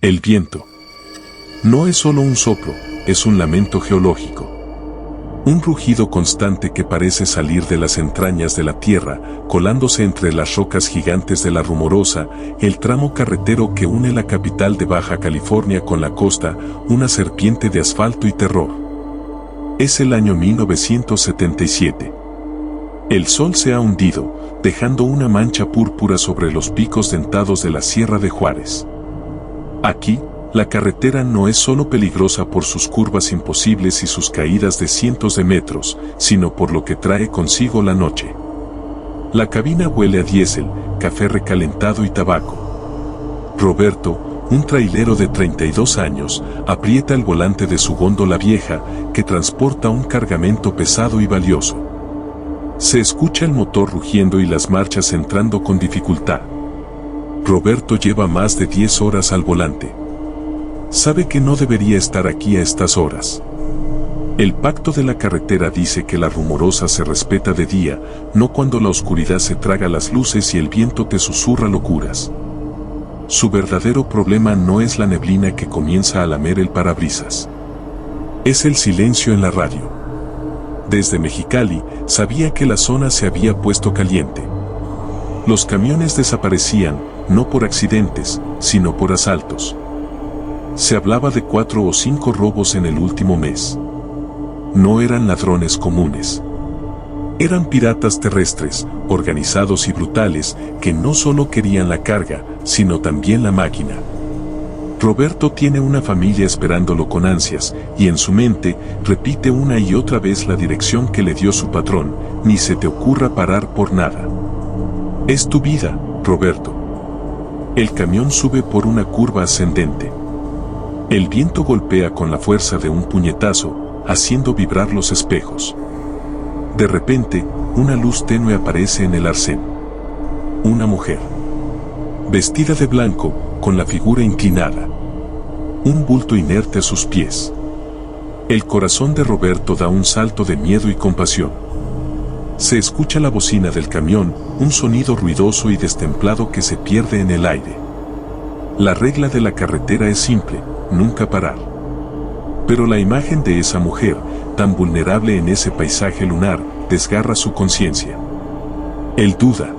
El viento. No es solo un soplo, es un lamento geológico. Un rugido constante que parece salir de las entrañas de la tierra, colándose entre las rocas gigantes de la Rumorosa, el tramo carretero que une la capital de Baja California con la costa, una serpiente de asfalto y terror. Es el año 1977. El sol se ha hundido, dejando una mancha púrpura sobre los picos dentados de la Sierra de Juárez. Aquí, la carretera no es solo peligrosa por sus curvas imposibles y sus caídas de cientos de metros, sino por lo que trae consigo la noche. La cabina huele a diésel, café recalentado y tabaco. Roberto, un trailero de 32 años, aprieta el volante de su góndola vieja, que transporta un cargamento pesado y valioso. Se escucha el motor rugiendo y las marchas entrando con dificultad. Roberto lleva más de 10 horas al volante. Sabe que no debería estar aquí a estas horas. El pacto de la carretera dice que la Rumorosa se respeta de día, no cuando la oscuridad se traga las luces y el viento te susurra locuras. Su verdadero problema no es la neblina que comienza a lamer el parabrisas. Es el silencio en la radio. Desde Mexicali, sabía que la zona se había puesto caliente. Los camiones desaparecían, no por accidentes, sino por asaltos. Se hablaba de 4 o 5 robos en el último mes. No eran ladrones comunes. Eran piratas terrestres, organizados y brutales, que no solo querían la carga, sino también la máquina. Roberto tiene una familia esperándolo con ansias, y en su mente, repite una y otra vez la dirección que le dio su patrón: ni se te ocurra parar por nada. Es tu vida, Roberto. El camión sube por una curva ascendente. El viento golpea con la fuerza de un puñetazo, haciendo vibrar los espejos. De repente, una luz tenue aparece en el arcén. Una mujer. Vestida de blanco, con la figura inclinada. Un bulto inerte a sus pies. El corazón de Roberto da un salto de miedo y compasión. Se escucha la bocina del camión, un sonido ruidoso y destemplado que se pierde en el aire. La regla de la carretera es simple: nunca parar. Pero la imagen de esa mujer, tan vulnerable en ese paisaje lunar, desgarra su conciencia. Él duda.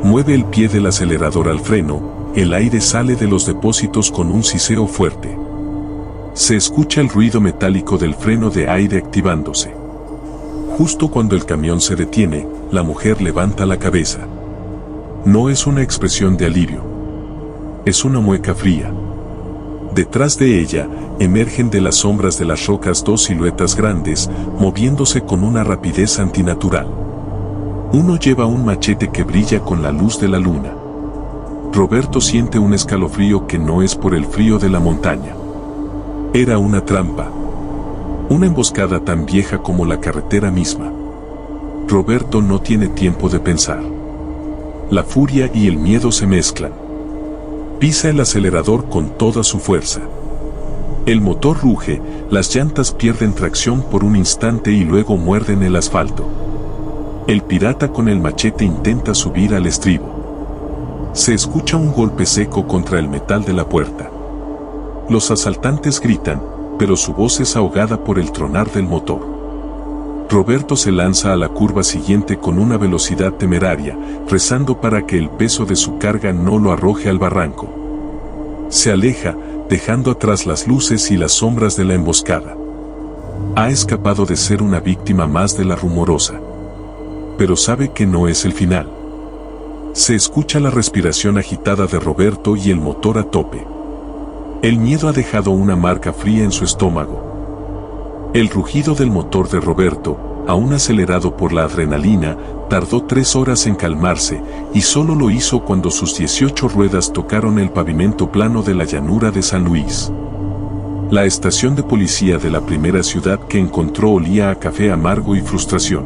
Mueve el pie del acelerador al freno, el aire sale de los depósitos con un siseo fuerte. Se escucha el ruido metálico del freno de aire activándose. Justo cuando el camión se detiene, la mujer levanta la cabeza. No es una expresión de alivio. Es una mueca fría. Detrás de ella, emergen de las sombras de las rocas 2 siluetas grandes, moviéndose con una rapidez antinatural. Uno lleva un machete que brilla con la luz de la luna. Roberto siente un escalofrío que no es por el frío de la montaña. Era una trampa. Una emboscada tan vieja como la carretera misma. Roberto no tiene tiempo de pensar. La furia y el miedo se mezclan. Pisa el acelerador con toda su fuerza. El motor ruge, las llantas pierden tracción por un instante y luego muerden el asfalto. El pirata con el machete intenta subir al estribo. Se escucha un golpe seco contra el metal de la puerta. Los asaltantes gritan, pero su voz es ahogada por el tronar del motor. Roberto se lanza a la curva siguiente con una velocidad temeraria, rezando para que el peso de su carga no lo arroje al barranco. Se aleja, dejando atrás las luces y las sombras de la emboscada. Ha escapado de ser una víctima más de la Rumorosa. Pero sabe que no es el final. Se escucha la respiración agitada de Roberto y el motor a tope. El miedo ha dejado una marca fría en su estómago. El rugido del motor de Roberto, aún acelerado por la adrenalina, tardó 3 horas en calmarse, y solo lo hizo cuando sus 18 ruedas tocaron el pavimento plano de la llanura de San Luis. La estación de policía de la primera ciudad que encontró olía a café amargo y frustración.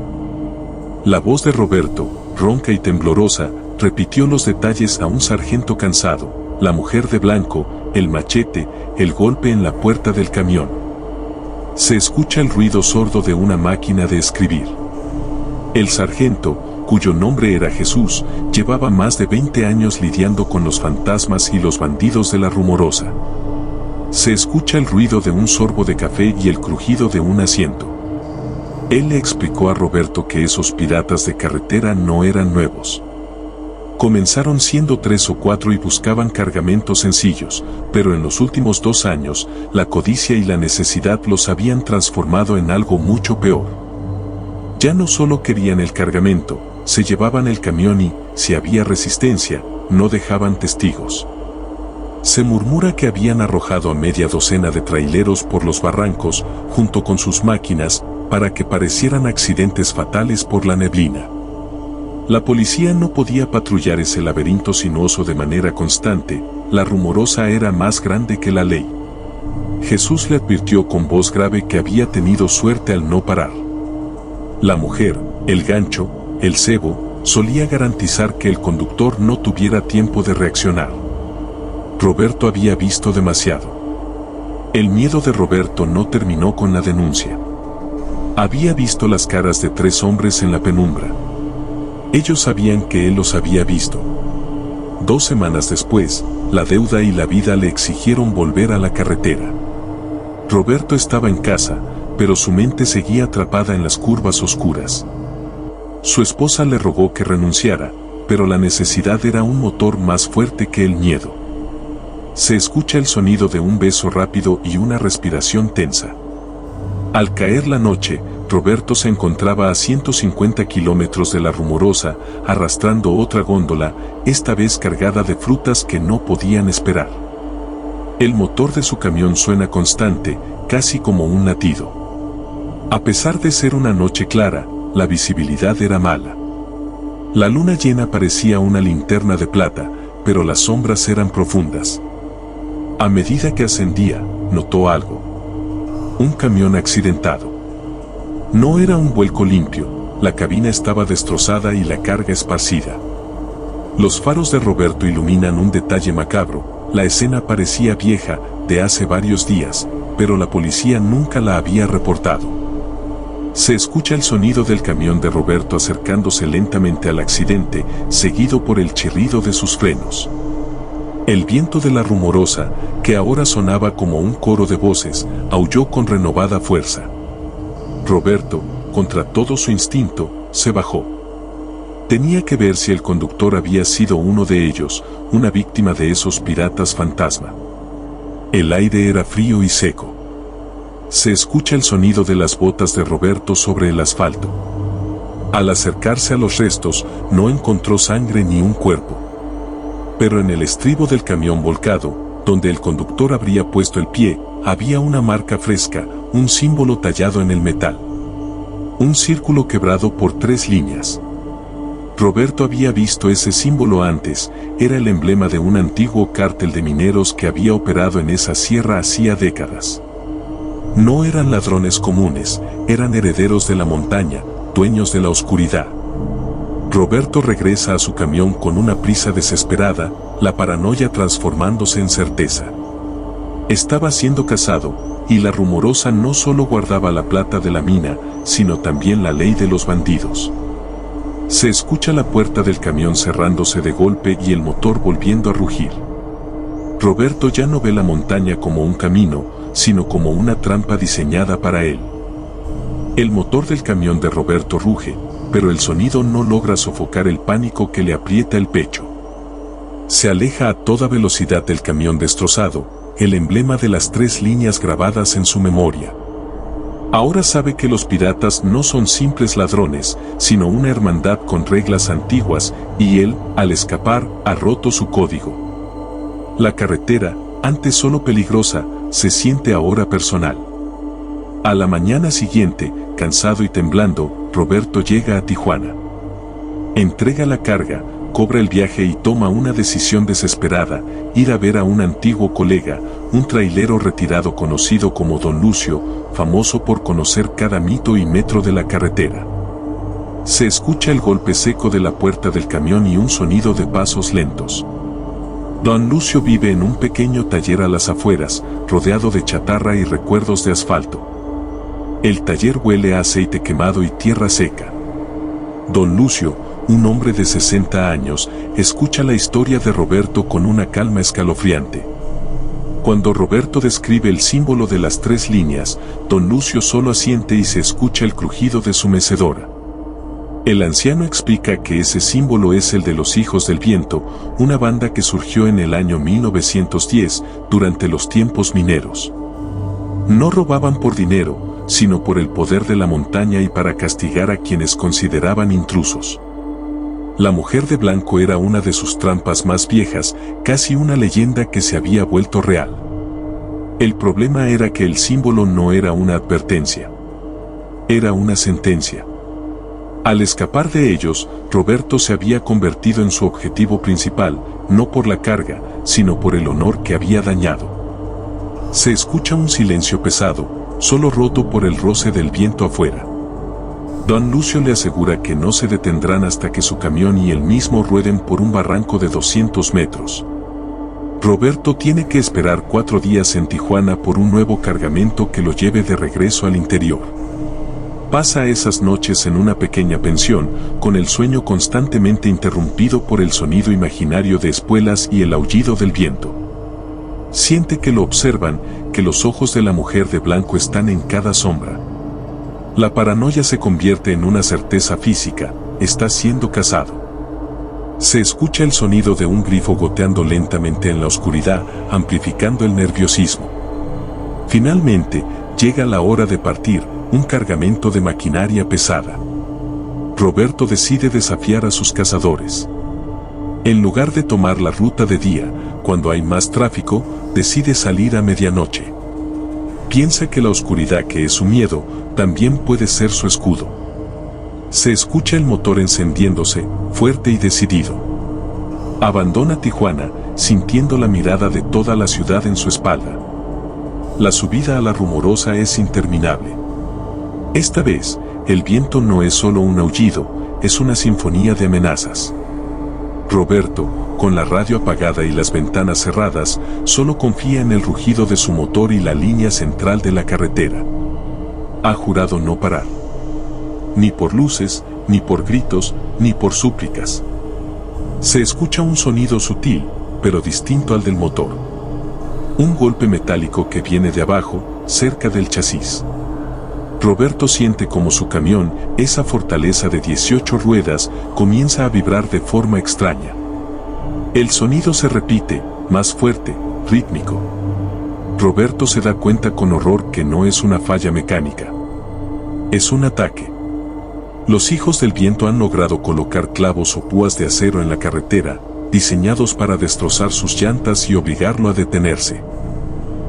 La voz de Roberto, ronca y temblorosa, repitió los detalles a un sargento cansado: la mujer de blanco, el machete, el golpe en la puerta del camión. Se escucha el ruido sordo de una máquina de escribir. El sargento, cuyo nombre era Jesús, llevaba más de 20 años lidiando con los fantasmas y los bandidos de la Rumorosa. Se escucha el ruido de un sorbo de café y el crujido de un asiento. Él le explicó a Roberto que esos piratas de carretera no eran nuevos. Comenzaron siendo 3 o 4 y buscaban cargamentos sencillos, pero en los últimos 2 años, la codicia y la necesidad los habían transformado en algo mucho peor. Ya no solo querían el cargamento, se llevaban el camión y, si había resistencia, no dejaban testigos. Se murmura que habían arrojado a media docena de traileros por los barrancos, junto con sus máquinas, para que parecieran accidentes fatales por la neblina. La policía no podía patrullar ese laberinto sinuoso de manera constante, la Rumorosa era más grande que la ley. Jesús le advirtió con voz grave que había tenido suerte al no parar. La mujer, el gancho, el cebo, solía garantizar que el conductor no tuviera tiempo de reaccionar. Roberto había visto demasiado. El miedo de Roberto no terminó con la denuncia. Había visto las caras de 3 hombres en la penumbra. Ellos sabían que él los había visto. 2 semanas después, la deuda y la vida le exigieron volver a la carretera. Roberto estaba en casa, pero su mente seguía atrapada en las curvas oscuras. Su esposa le rogó que renunciara, pero la necesidad era un motor más fuerte que el miedo. Se escucha el sonido de un beso rápido y una respiración tensa. Al caer la noche, Roberto se encontraba a 150 kilómetros de la Rumorosa, arrastrando otra góndola, esta vez cargada de frutas que no podían esperar. El motor de su camión suena constante, casi como un latido. A pesar de ser una noche clara, la visibilidad era mala. La luna llena parecía una linterna de plata, pero las sombras eran profundas. A medida que ascendía, notó algo. Un camión accidentado. No era un vuelco limpio, la cabina estaba destrozada y la carga esparcida. Los faros de Roberto iluminan un detalle macabro, la escena parecía vieja, de hace varios días, pero la policía nunca la había reportado. Se escucha el sonido del camión de Roberto acercándose lentamente al accidente, seguido por el chirrido de sus frenos. El viento de la Rumorosa, que ahora sonaba como un coro de voces, aulló con renovada fuerza. Roberto, contra todo su instinto, se bajó. Tenía que ver si el conductor había sido uno de ellos, una víctima de esos piratas fantasma. El aire era frío y seco. Se escucha el sonido de las botas de Roberto sobre el asfalto. Al acercarse a los restos, no encontró sangre ni un cuerpo. Pero en el estribo del camión volcado, donde el conductor habría puesto el pie, había una marca fresca, un símbolo tallado en el metal. Un círculo quebrado por 3 líneas. Roberto había visto ese símbolo antes, era el emblema de un antiguo cártel de mineros que había operado en esa sierra hacía décadas. No eran ladrones comunes, eran herederos de la montaña, dueños de la oscuridad. Roberto regresa a su camión con una prisa desesperada, la paranoia transformándose en certeza. Estaba siendo cazado, y la Rumorosa no solo guardaba la plata de la mina, sino también la ley de los bandidos. Se escucha la puerta del camión cerrándose de golpe y el motor volviendo a rugir. Roberto ya no ve la montaña como un camino, sino como una trampa diseñada para él. El motor del camión de Roberto ruge, pero el sonido no logra sofocar el pánico que le aprieta el pecho. Se aleja a toda velocidad del camión destrozado, el emblema de las 3 líneas grabadas en su memoria. Ahora sabe que los piratas no son simples ladrones, sino una hermandad con reglas antiguas, y él, al escapar, ha roto su código. La carretera, antes solo peligrosa, se siente ahora personal. A la mañana siguiente, cansado y temblando, Roberto llega a Tijuana. Entrega la carga, cobra el viaje y toma una decisión desesperada, ir a ver a un antiguo colega, un trailero retirado conocido como Don Lucio, famoso por conocer cada mito y metro de la carretera. Se escucha el golpe seco de la puerta del camión y un sonido de pasos lentos. Don Lucio vive en un pequeño taller a las afueras, rodeado de chatarra y recuerdos de asfalto. El taller huele a aceite quemado y tierra seca. Don Lucio, un hombre de 60 años, escucha la historia de Roberto con una calma escalofriante. Cuando Roberto describe el símbolo de las 3 líneas, don Lucio solo asiente y se escucha el crujido de su mecedora. El anciano explica que ese símbolo es el de los Hijos del Viento, una banda que surgió en el año 1910, durante los tiempos mineros. No robaban por dinero, sino por el poder de la montaña y para castigar a quienes consideraban intrusos. La mujer de blanco era una de sus trampas más viejas, casi una leyenda que se había vuelto real. El problema era que el símbolo no era una advertencia. Era una sentencia. Al escapar de ellos, Roberto se había convertido en su objetivo principal, no por la carga, sino por el honor que había dañado. Se escucha un silencio pesado, solo roto por el roce del viento afuera. Don Lucio le asegura que no se detendrán hasta que su camión y él mismo rueden por un barranco de 200 metros. Roberto tiene que esperar 4 días en Tijuana por un nuevo cargamento que lo lleve de regreso al interior. Pasa esas noches en una pequeña pensión, con el sueño constantemente interrumpido por el sonido imaginario de espuelas y el aullido del viento. Siente que lo observan, que los ojos de la mujer de blanco están en cada sombra. La paranoia se convierte en una certeza física, está siendo cazado. Se escucha el sonido de un grifo goteando lentamente en la oscuridad, amplificando el nerviosismo. Finalmente, llega la hora de partir, un cargamento de maquinaria pesada. Roberto decide desafiar a sus cazadores. En lugar de tomar la ruta de día, cuando hay más tráfico, decide salir a medianoche. Piensa que la oscuridad, que es su miedo, también puede ser su escudo. Se escucha el motor encendiéndose, fuerte y decidido. Abandona Tijuana, sintiendo la mirada de toda la ciudad en su espalda. La subida a la Rumorosa es interminable. Esta vez, el viento no es solo un aullido, es una sinfonía de amenazas. Roberto, con la radio apagada y las ventanas cerradas, solo confía en el rugido de su motor y la línea central de la carretera. Ha jurado no parar. Ni por luces, ni por gritos, ni por súplicas. Se escucha un sonido sutil, pero distinto al del motor. Un golpe metálico que viene de abajo, cerca del chasis. Roberto siente como su camión, esa fortaleza de 18 ruedas, comienza a vibrar de forma extraña. El sonido se repite, más fuerte, rítmico. Roberto se da cuenta con horror que no es una falla mecánica. Es un ataque. Los Hijos del Viento han logrado colocar clavos o púas de acero en la carretera, diseñados para destrozar sus llantas y obligarlo a detenerse.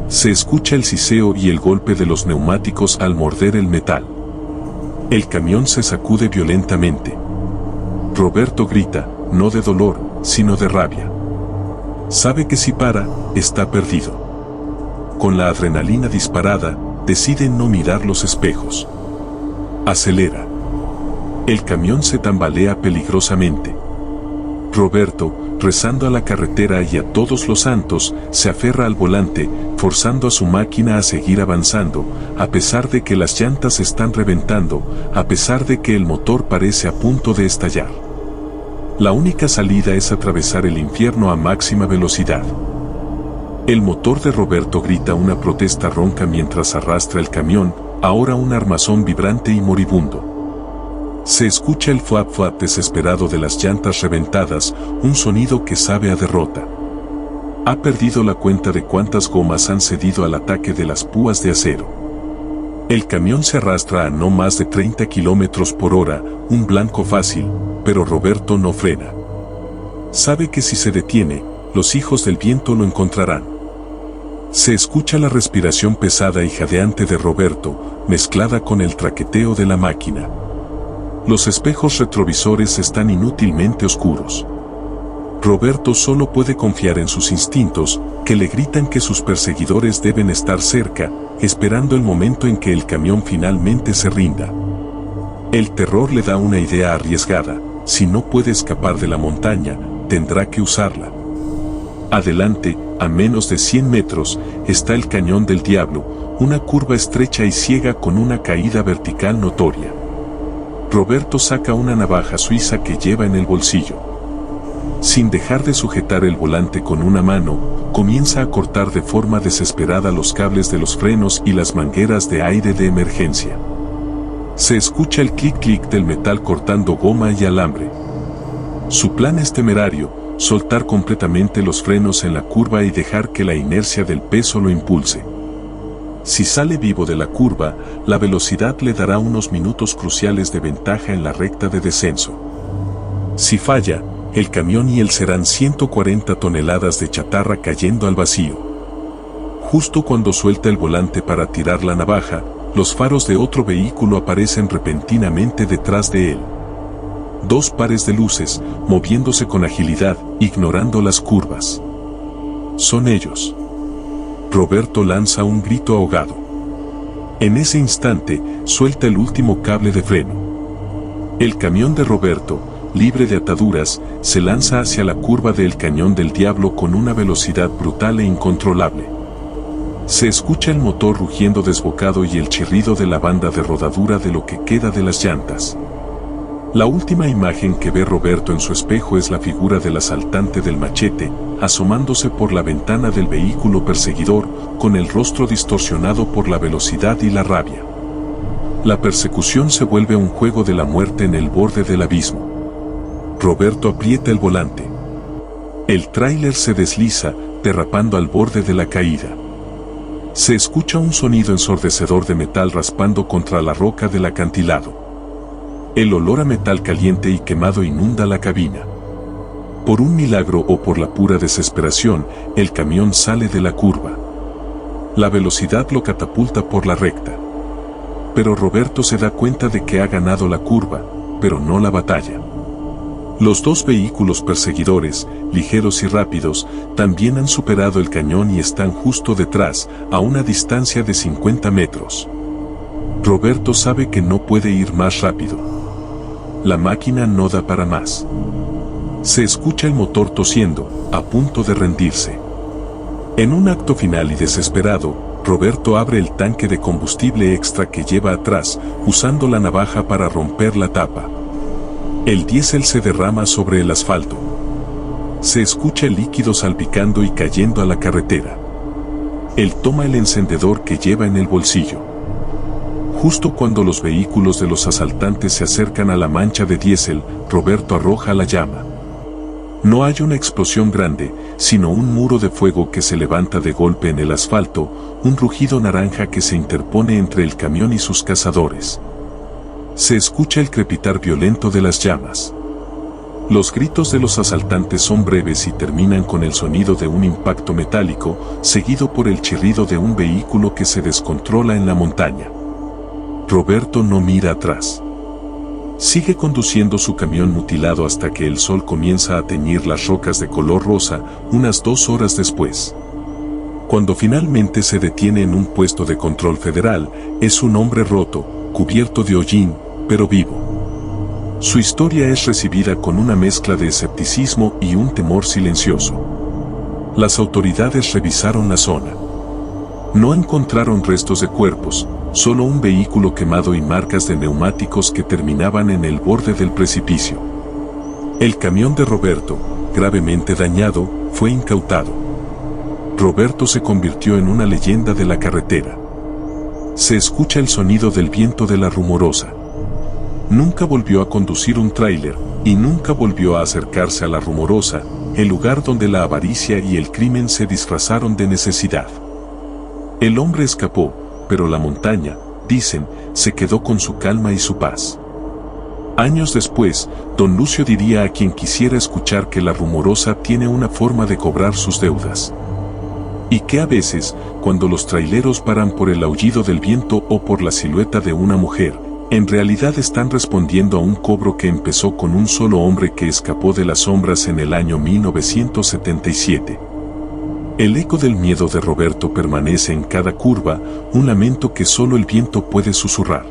Se escucha el siseo y el golpe de los neumáticos al morder el metal. El camión se sacude violentamente. Roberto grita, no de dolor, sino de rabia. Sabe que si para, está perdido. Con la adrenalina disparada, decide no mirar los espejos. Acelera. El camión se tambalea peligrosamente. Roberto, rezando a la carretera y a todos los santos, se aferra al volante, forzando a su máquina a seguir avanzando, a pesar de que las llantas están reventando, a pesar de que el motor parece a punto de estallar. La única salida es atravesar el infierno a máxima velocidad. El motor de Roberto grita una protesta ronca mientras arrastra el camión, ahora un armazón vibrante y moribundo. Se escucha el fuap fuap desesperado de las llantas reventadas, un sonido que sabe a derrota. Ha perdido la cuenta de cuántas gomas han cedido al ataque de las púas de acero. El camión se arrastra a no más de 30 kilómetros por hora, un blanco fácil, pero Roberto no frena. Sabe que si se detiene, los Hijos del Viento lo encontrarán. Se escucha la respiración pesada y jadeante de Roberto, mezclada con el traqueteo de la máquina. Los espejos retrovisores están inútilmente oscuros. Roberto solo puede confiar en sus instintos, que le gritan que sus perseguidores deben estar cerca, esperando el momento en que el camión finalmente se rinda. El terror le da una idea arriesgada: si no puede escapar de la montaña, tendrá que usarla. Adelante, a menos de 100 metros, está el Cañón del Diablo, una curva estrecha y ciega con una caída vertical notoria. Roberto saca una navaja suiza que lleva en el bolsillo. Sin dejar de sujetar el volante con una mano, comienza a cortar de forma desesperada los cables de los frenos y las mangueras de aire de emergencia. Se escucha el clic-clic del metal cortando goma y alambre. Su plan es temerario: soltar completamente los frenos en la curva y dejar que la inercia del peso lo impulse. Si sale vivo de la curva, la velocidad le dará unos minutos cruciales de ventaja en la recta de descenso. Si falla, el camión y él serán 140 toneladas de chatarra cayendo al vacío. Justo cuando suelta el volante para tirar la navaja, los faros de otro vehículo aparecen repentinamente detrás de él. Dos pares de luces, moviéndose con agilidad, ignorando las curvas. Son ellos. Roberto lanza un grito ahogado. En ese instante, suelta el último cable de freno. El camión de Roberto, libre de ataduras, se lanza hacia la curva del Cañón del Diablo con una velocidad brutal e incontrolable. Se escucha el motor rugiendo desbocado y el chirrido de la banda de rodadura de lo que queda de las llantas. La última imagen que ve Roberto en su espejo es la figura del asaltante del machete, asomándose por la ventana del vehículo perseguidor, con el rostro distorsionado por la velocidad y la rabia. La persecución se vuelve un juego de la muerte en el borde del abismo. Roberto aprieta el volante. El tráiler se desliza, derrapando al borde de la caída. Se escucha un sonido ensordecedor de metal raspando contra la roca del acantilado. El olor a metal caliente y quemado inunda la cabina. Por un milagro o por la pura desesperación, el camión sale de la curva. La velocidad lo catapulta por la recta. Pero Roberto se da cuenta de que ha ganado la curva, pero no la batalla. Los dos vehículos perseguidores, ligeros y rápidos, también han superado el cañón y están justo detrás, a una distancia de 50 metros. Roberto sabe que no puede ir más rápido. La máquina no da para más. Se escucha el motor tosiendo, a punto de rendirse. En un acto final y desesperado, Roberto abre el tanque de combustible extra que lleva atrás, usando la navaja para romper la tapa. El diésel se derrama sobre el asfalto. Se escucha el líquido salpicando y cayendo a la carretera. Él toma el encendedor que lleva en el bolsillo. Justo cuando los vehículos de los asaltantes se acercan a la mancha de diésel, Roberto arroja la llama. No hay una explosión grande, sino un muro de fuego que se levanta de golpe en el asfalto, un rugido naranja que se interpone entre el camión y sus cazadores. Se escucha el crepitar violento de las llamas. Los gritos de los asaltantes son breves y terminan con el sonido de un impacto metálico, seguido por el chirrido de un vehículo que se descontrola en la montaña. Roberto no mira atrás. Sigue conduciendo su camión mutilado hasta que el sol comienza a teñir las rocas de color rosa, unas 2 horas después. Cuando finalmente se detiene en un puesto de control federal, es un hombre roto, cubierto de hollín, pero vivo. Su historia es recibida con una mezcla de escepticismo y un temor silencioso. Las autoridades revisaron la zona. No encontraron restos de cuerpos, solo un vehículo quemado y marcas de neumáticos que terminaban en el borde del precipicio. El camión de Roberto, gravemente dañado, fue incautado. Roberto se convirtió en una leyenda de la carretera. Se escucha el sonido del viento de la Rumorosa. Nunca volvió a conducir un tráiler, y nunca volvió a acercarse a la Rumorosa, el lugar donde la avaricia y el crimen se disfrazaron de necesidad. El hombre escapó, pero la montaña, dicen, se quedó con su calma y su paz. Años después, don Lucio diría a quien quisiera escuchar que la Rumorosa tiene una forma de cobrar sus deudas. Y que a veces, cuando los traileros paran por el aullido del viento o por la silueta de una mujer, en realidad están respondiendo a un cobro que empezó con un solo hombre que escapó de las sombras en el año 1977. El eco del miedo de Roberto permanece en cada curva, un lamento que solo el viento puede susurrar.